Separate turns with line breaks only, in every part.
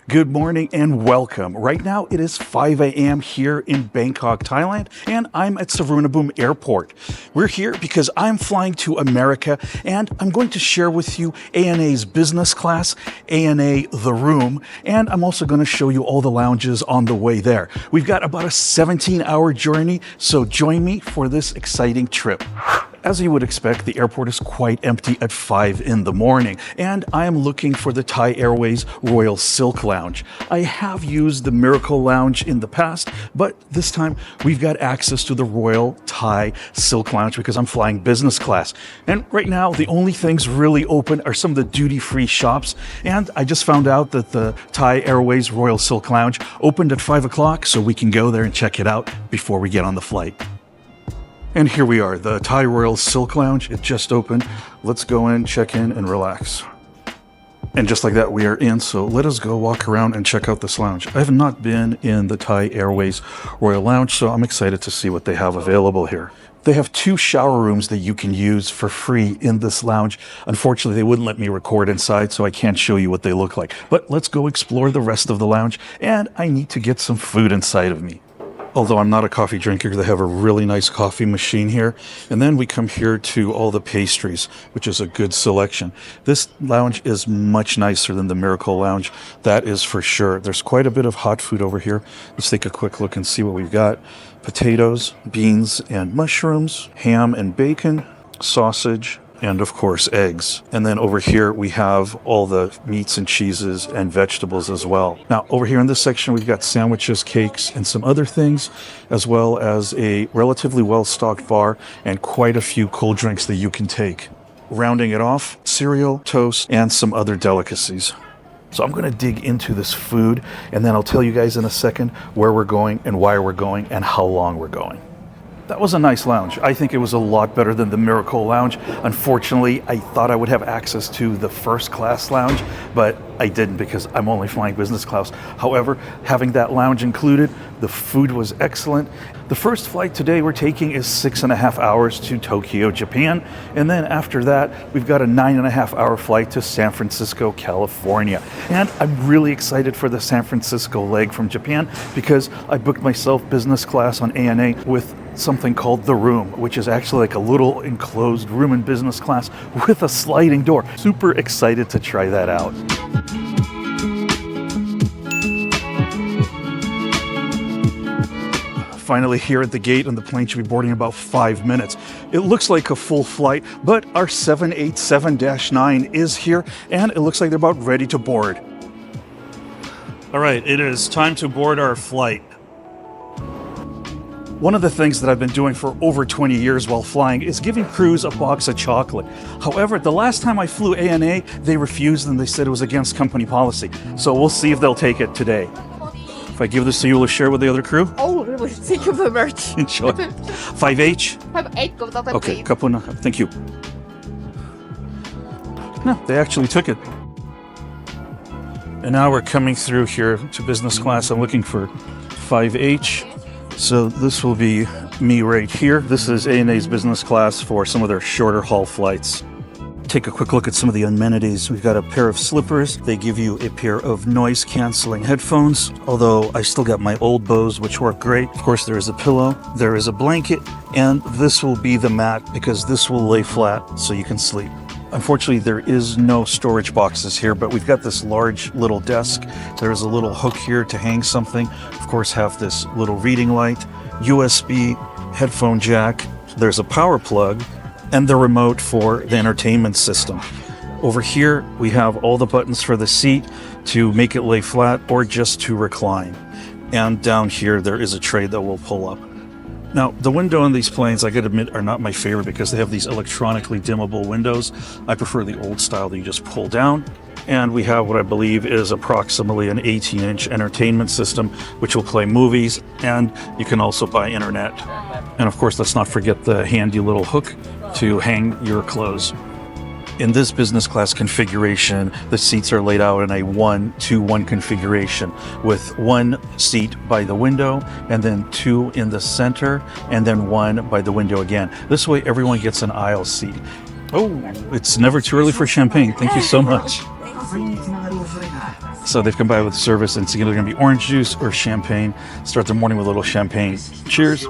Good morning and welcome. Right now it is 5 a.m. here in Bangkok, Thailand, and I'm at Suvarnabhumi Airport. We're here because I'm flying to America and I'm going to share with you ANA's business class, ANA The Room, and I'm also going to show you all the lounges on the way there. We've got about a 17-hour journey, so join me for this exciting trip. As you would expect, the airport is quite empty at 5 in the morning, and I am looking for the Thai Airways Royal Silk Lounge. I have used the Miracle Lounge in the past, but this time we've got access to the Royal Thai Silk Lounge because I'm flying business class. And right now, the only things really open are some of the duty-free shops, and I just found out that the Thai Airways Royal Silk Lounge opened at 5 o'clock, so we can go there and check it out before we get on the flight. And here we are, the Thai Royal Silk Lounge. It just opened. Let's go in, check in, and relax. And just like that, we are in. So let us go walk around and check out this lounge. I have not been in the Thai Airways Royal Lounge, so I'm excited to see what they have available here. They have 2 shower rooms that you can use for free in this lounge. Unfortunately, they wouldn't let me record inside, so I can't show you what they look like. But let's go explore the rest of the lounge, and I need to get some food inside of me. Although I'm not a coffee drinker, they have a really nice coffee machine here. And then we come here to all the pastries, which is a good selection. This lounge is much nicer than the Miracle Lounge, that is for sure. There's quite a bit of hot food over here. Let's take a quick look and see what we've got. Potatoes, beans and mushrooms, ham and bacon, sausage, and of course eggs. And then over here we have all the meats and cheeses and vegetables as well. Now over here in this section we've got sandwiches, cakes, and some other things, as well as a relatively well-stocked bar and quite a few cold drinks that you can take. Rounding it off, cereal, toast, and some other delicacies. So I'm going to dig into this food, and then I'll tell you guys in a second where we're going and why we're going and how long we're going. That was a nice lounge. I think it was a lot better than the Miracle Lounge. Unfortunately, I thought I would have access to the first class lounge, but I didn't because I'm only flying business class. However, having that lounge included, the food was excellent. The first flight today we're taking is 6.5 hours to Tokyo, Japan. And then after that, we've got a 9.5 hour flight to San Francisco, California. And I'm really excited for the San Francisco leg from Japan because I booked myself business class on ANA with something called The Room, which is actually like a little enclosed room in business class with a sliding door. Super excited to try that out. Finally here at the gate, and the plane should be boarding in about 5 minutes. It looks like a full flight, but our 787-9 is here, and it looks like they're about ready to board. All right, it is time to board our flight. One of the things that I've been doing for over 20 years while flying is giving crews a box of chocolate. However, the last time I flew ANA, they refused and they said it was against company policy. So we'll see if they'll take it today. If I give this to you, will you share with the other crew?
Oh, really? Thank you very much.
Enjoy. 5H?
5-8 go down the
Okay, kapuna. Thank you. No, they actually took it. And now we're coming through here to business class. I'm looking for 5H. So this will be me right here. This is ANA's business class for some of their shorter haul flights. Take a quick look at some of the amenities. We've got a pair of slippers. They give you a pair of noise-canceling headphones, although I still got my old Bose, which work great. Of course, there is a pillow, there is a blanket, and this will be the mat because this will lay flat so you can sleep. Unfortunately, there is no storage boxes here, but we've got this large little desk. There's a little hook here to hang something. Of course, have this little reading light, USB, headphone jack. There's a power plug, and the remote for the entertainment system. Over here, we have all the buttons for the seat to make it lay flat or just to recline. And down here, there is a tray that will pull up. Now, the window on these planes, I gotta admit, are not my favorite because they have these electronically dimmable windows. I prefer the old style that you just pull down. And we have what I believe is approximately an 18-inch entertainment system, which will play movies, and you can also buy internet. And of course, let's not forget the handy little hook to hang your clothes. In this business class configuration, the seats are laid out in a 1-2-1 configuration with 1 seat by the window and then 2 in the center and then 1 by the window again. This way everyone gets an aisle seat. Oh, it's never too early for champagne. Thank you so much. So they've come by with service, and it's either going to be orange juice or champagne. Start the morning with a little champagne. Cheers.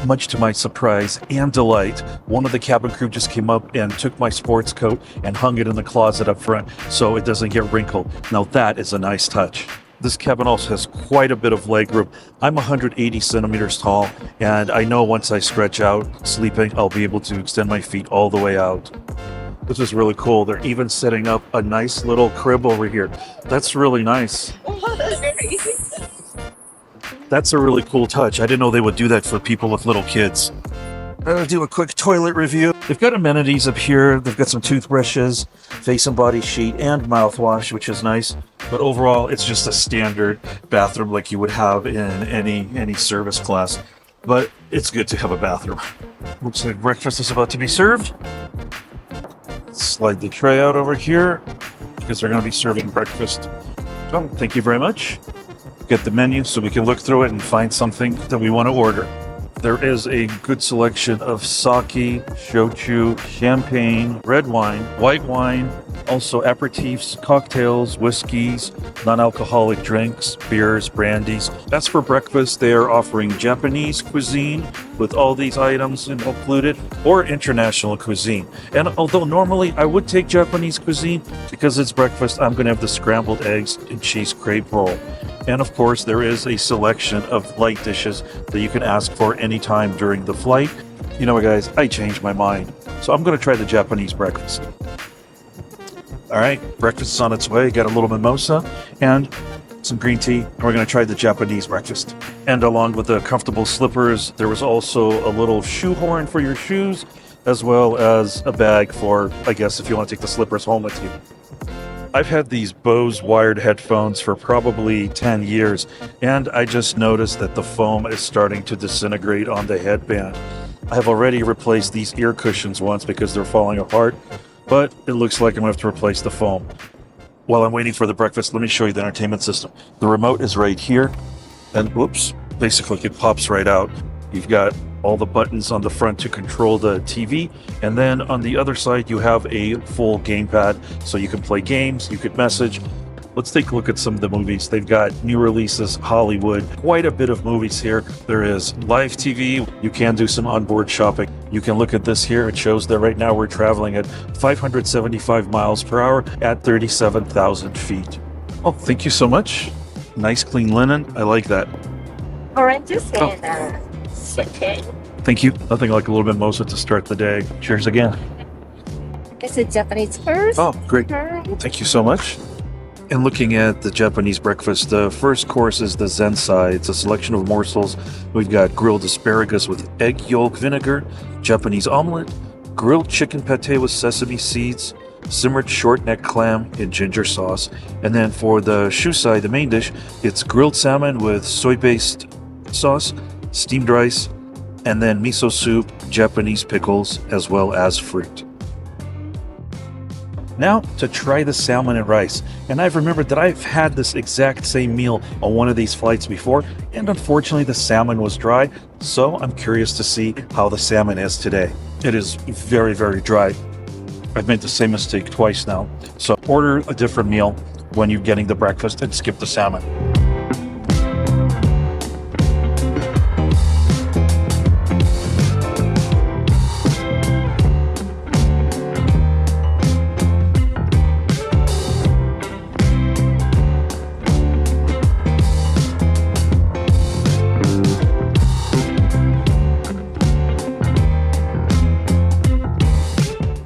Much to my surprise and delight, one of the cabin crew just came up and took my sports coat and hung it in the closet up front so it doesn't get wrinkled. Now that is a nice touch. This cabin also has quite a bit of leg room. I'm 180 centimeters tall, and I know once I stretch out sleeping, I'll be able to extend my feet all the way out. This is really cool. They're even setting up a nice little crib over here. That's really nice. That's a really cool touch. I didn't know they would do that for people with little kids. I'll do a quick toilet review. They've got amenities up here. They've got some toothbrushes, face and body sheet, and mouthwash, which is nice. But overall, it's just a standard bathroom like you would have in any service class. But it's good to have a bathroom. Looks like breakfast is about to be served. Slide the tray out over here because they're going to be serving breakfast. So, thank you very much. Get the menu so we can look through it and find something that we want to order. There is a good selection of sake, shochu, champagne, red wine, white wine, also aperitifs, cocktails, whiskeys, non-alcoholic drinks, beers, brandies. As for breakfast, they are offering Japanese cuisine with all these items included, or international cuisine. And although normally I would take Japanese cuisine, because it's breakfast, I'm going to have the scrambled eggs and cheese crepe roll. And of course, there is a selection of light dishes that you can ask for anytime during the flight. You know what, guys? I changed my mind. So I'm going to try the Japanese breakfast. All right, breakfast is on its way. Got a little mimosa and some green tea. And we're going to try the Japanese breakfast. And along with the comfortable slippers, there was also a little shoehorn for your shoes, as well as a bag for, I guess, if you want to take the slippers home with you. I've had these Bose wired headphones for probably 10 years, and I just noticed that the foam is starting to disintegrate on the headband. I have already replaced these ear cushions once because they're falling apart, but it looks like I'm going to have to replace the foam. While I'm waiting for the breakfast, let me show you the entertainment system. The remote is right here, and whoops, basically it pops right out. You've got all the buttons on the front to control the TV, and then on the other side you have a full gamepad so you can play games, you could message. Let's take a look at some of the movies. They've got new releases, Hollywood, quite a bit of movies here. There is live TV. You can do some onboard shopping. You can look at this here. It shows that right now we're traveling at 575 miles per hour at 37,000 feet. Oh, thank you so much. Nice clean linen. I like that.
Oranges and champagne.
Thank you. Nothing like a little bit mimosa to start the day. Cheers again.
Is it Japanese first?
Oh, great. Thank you so much. And looking at the Japanese breakfast, the first course is the zensai. It's a selection of morsels. We've got grilled asparagus with egg yolk vinegar, Japanese omelet, grilled chicken pate with sesame seeds, simmered short-neck clam in ginger sauce. And then for the shusai, the main dish, it's grilled salmon with soy-based sauce, steamed rice, and then miso soup, Japanese pickles, as well as fruit. Now to try the salmon and rice. And I've remembered that I've had this exact same meal on one of these flights before, and unfortunately the salmon was dry, so I'm curious to see how the salmon is today. It is very, very dry. I've made the same mistake twice now, so order a different meal when you're getting the breakfast and skip the salmon.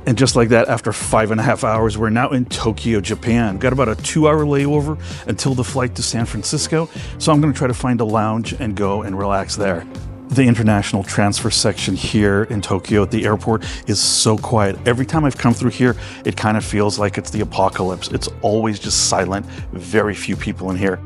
And just like that, after 5.5 hours, we're now in Tokyo, Japan. Got about a 2-hour layover until the flight to San Francisco. So I'm going to try to find a lounge and go and relax there. The international transfer section here in Tokyo at the airport is so quiet. Every time I've come through here, it kind of feels like it's the apocalypse. It's always just silent, very few people in here.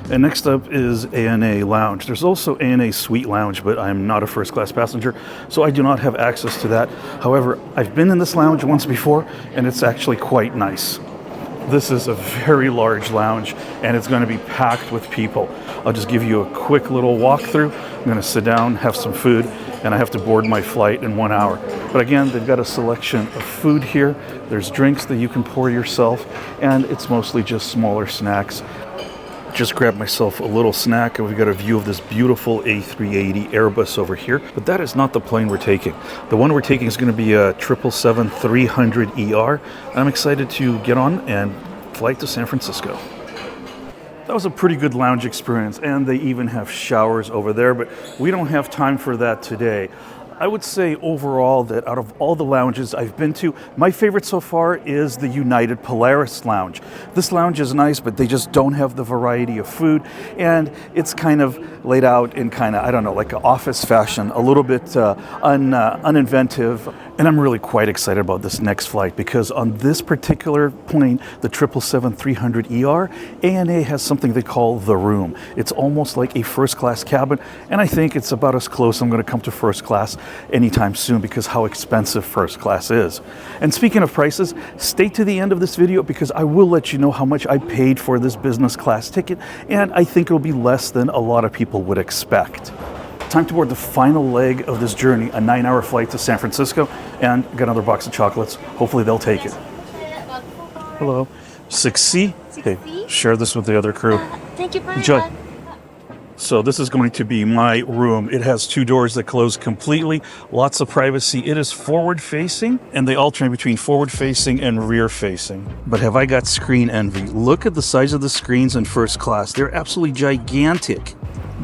And next up is ANA Lounge. There's also ANA Suite Lounge, but I'm not a first class passenger, so I do not have access to that. However, I've been in this lounge once before, and it's actually quite nice. This is a very large lounge and it's going to be packed with people. I'll just give you a quick little walkthrough. I'm going to sit down, have some food, and I have to board my flight in 1 hour. But again, they've got a selection of food here. There's drinks that you can pour yourself, and it's mostly just smaller snacks. Just grabbed myself a little snack, and we've got a view of this beautiful A380 Airbus over here. But that is not the plane we're taking. The one we're taking is going to be a 777-300ER. I'm excited to get on and fly to San Francisco. That was a pretty good lounge experience, and they even have showers over there, but we don't have time for that today. I would say overall that out of all the lounges I've been to, my favorite so far is the United Polaris Lounge. This lounge is nice, but they just don't have the variety of food, and it's kind of laid out in kind of, I don't know, like an office fashion, a little bit uninventive. And I'm really quite excited about this next flight because on this particular plane, the 777-300ER, ANA has something they call the room. It's almost like a first class cabin, and I think it's about as close I'm going to come to first class anytime soon because how expensive first class is. And speaking of prices, stay to the end of this video because I will let you know how much I paid for this business class ticket, and I think it'll be less than a lot of people would expect. Time to board the final leg of this journey, a 9-hour flight to San Francisco, and got another box of chocolates. Hopefully they'll take it. Hello. 6C. Okay, share this with the other crew.
Thank you very
Enjoy.
much.
So this is going to be my room. It has 2 doors that close completely, lots of privacy. It is forward facing, and they alternate between forward facing and rear facing. But have I got screen envy? Look at the size of the screens in first class. They're absolutely gigantic.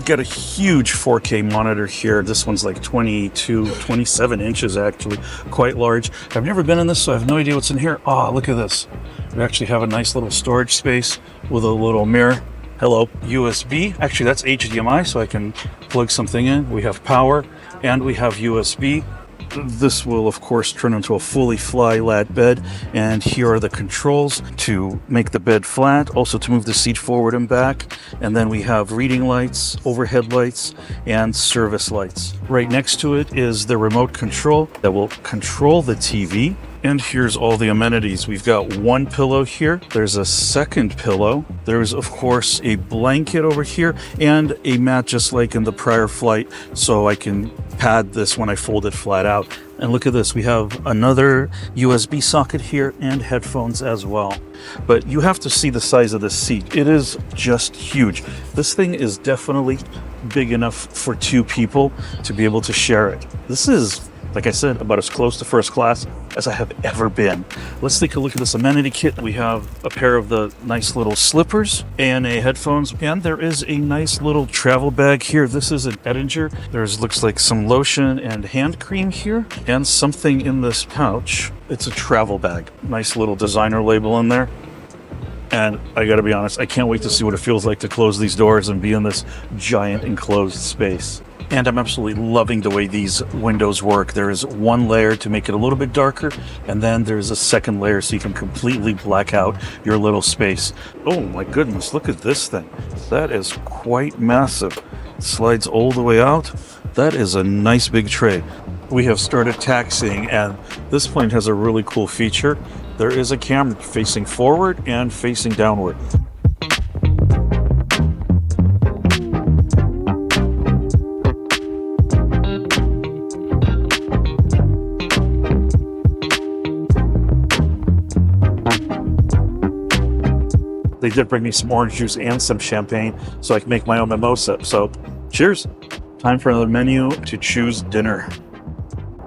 Got a huge 4K monitor here. This one's like 27 inches actually, quite large. I've never been in this, so I have no idea what's in here. Oh, look at this. We actually have a nice little storage space with a little mirror. Hello, USB. Actually, that's HDMI, so I can plug something in. We have power, and we have USB. This will, of course, turn into a fully fly-lat bed, and here are the controls to make the bed flat, also to move the seat forward and back, and then we have reading lights, overhead lights, and service lights. Right next to it is the remote control that will control the TV. And here's all the amenities. We've got 1 pillow here. There's a second pillow. There's, of course, a blanket over here and a mat just like in the prior flight, so I can pad this when I fold it flat out. And look at this. We have another USB socket here and headphones as well. But you have to see the size of this seat. It is just huge. This thing is definitely big enough for 2 people to be able to share it. This is, like I said, about as close to first class as I have ever been. Let's take a look at this amenity kit. We have a pair of the nice little slippers, ANA headphones, and there is a nice little travel bag here. This is an Edinger. There's looks like some lotion and hand cream here, and something in this pouch. It's a travel bag. Nice little designer label in there. And I gotta be honest, I can't wait to see what it feels like to close these doors and be in this giant enclosed space. And I'm absolutely loving the way these windows work. There is 1 layer to make it a little bit darker, and then there's a second layer so you can completely black out your little space. Oh my goodness, look at this thing. That is quite massive. It slides all the way out. That is a nice big tray. We have started taxiing, and this plane has a really cool feature. There is a camera facing forward and facing downward. They did bring me some orange juice and some champagne so I can make my own mimosa. So, cheers. Time for another menu to choose dinner.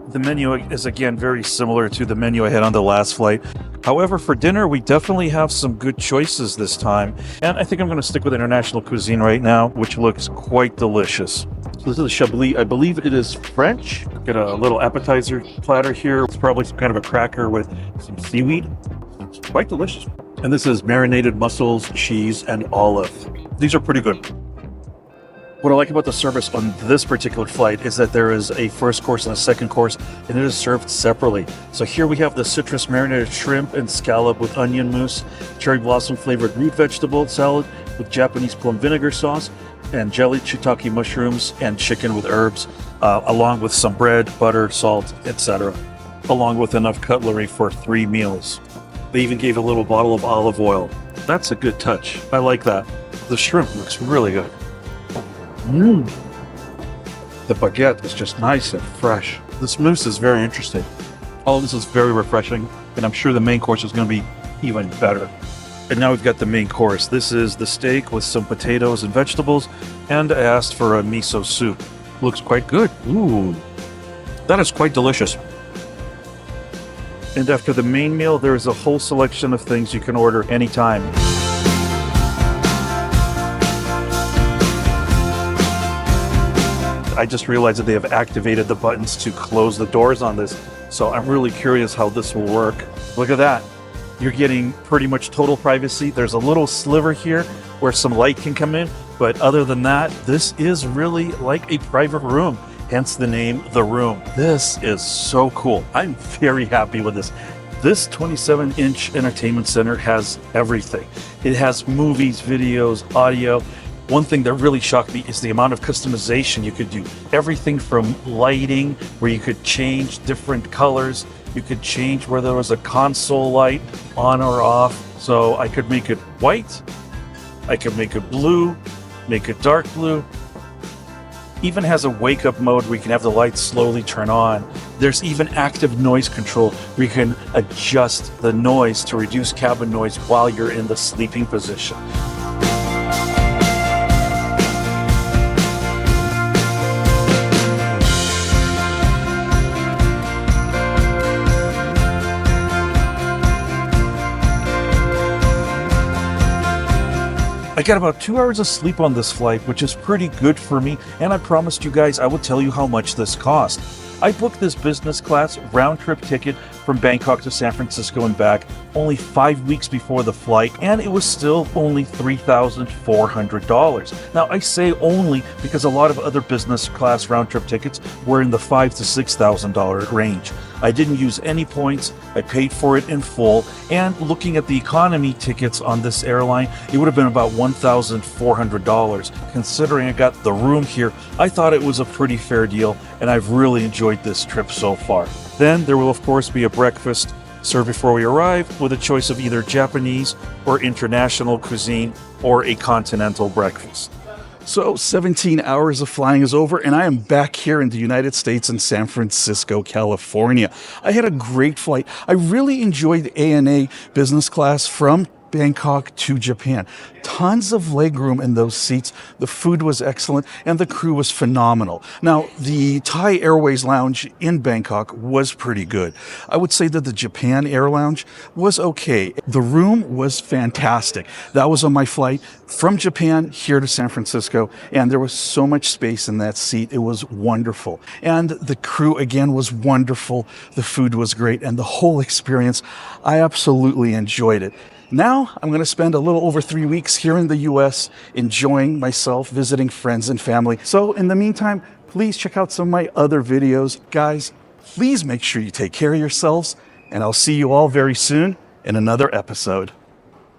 The menu is again very similar to the menu I had on the last flight. However, for dinner, we definitely have some good choices this time. And I think I'm going to stick with international cuisine right now, which looks quite delicious. So this is a Chablis. I believe it is French. Got a little appetizer platter here. It's probably some kind of a cracker with some seaweed. It's quite delicious. And this is marinated mussels, cheese, and olive. These are pretty good. What I like about the service on this particular flight is that there is a first course and a second course, and it is served separately. So here we have the citrus marinated shrimp and scallop with onion mousse, cherry blossom flavored root vegetable salad with Japanese plum vinegar sauce, and jellied shiitake mushrooms and chicken with herbs, along with some bread, butter, salt, etc., along with enough cutlery for 3 meals. They even gave a little bottle of olive oil. That's a good touch. I like that. The shrimp looks really good. The baguette is just nice and fresh. This mousse is very interesting. All this is very refreshing, and I'm sure the main course is going to be even better. And now we've got the main course. This is the steak with some potatoes and vegetables, and I asked for a miso soup. Looks quite good. Ooh, that is quite delicious. And after the main meal, there is a whole selection of things you can order anytime. I just realized that they have activated the buttons to close the doors on this, so I'm really curious how this will work. Look at that. You're getting pretty much total privacy. There's a little sliver here where some light can come in, but other than that, this is really like a private room, hence the name The Room. This is so cool. I'm very happy with this. This 27-inch entertainment center has everything. It has movies, videos, audio. One thing that really shocked me is the amount of customization you could do. Everything from lighting, where you could change different colors. You could change where there was a console light on or off. So I could make it white. I could make it blue, make it dark blue. Even has a wake-up mode where you can have the lights slowly turn on. There's even active noise control where you can adjust the noise to reduce cabin noise while you're in the sleeping position. I got about 2 hours of sleep on this flight, which is pretty good for me, and I promised you guys I would tell you how much this cost. I booked this business class round-trip ticket from Bangkok to San Francisco and back only 5 weeks before the flight, and it was still only $3,400. Now, I say only because a lot of other business class round-trip tickets were in the $5,000 to $6,000 range. I didn't use any points, I paid for it in full, and looking at the economy tickets on this airline, it would have been about $1,400. Considering I got the room here, I thought it was a pretty fair deal, and I've really enjoyed this trip so far. Then there will of course be a breakfast served before we arrive with a choice of either Japanese or international cuisine or a continental breakfast. So 17 hours of flying is over, and I am back here in the United States in San Francisco, California. I had a great flight. I really enjoyed the ANA business class from Bangkok to Japan. Tons of legroom in those seats. The food was excellent and the crew was phenomenal. Now, the Thai Airways lounge in Bangkok was pretty good. I would say that the Japan Air Lounge was okay. The room was fantastic. That was on my flight from Japan here to San Francisco, and there was so much space in that seat. It was wonderful. And the crew again was wonderful. The food was great, and the whole experience, I absolutely enjoyed it. Now, I'm going to spend a little over 3 weeks here in the US, enjoying myself, visiting friends and family. So in the meantime, please check out some of my other videos. Guys, please make sure you take care of yourselves, and I'll see you all very soon in another episode.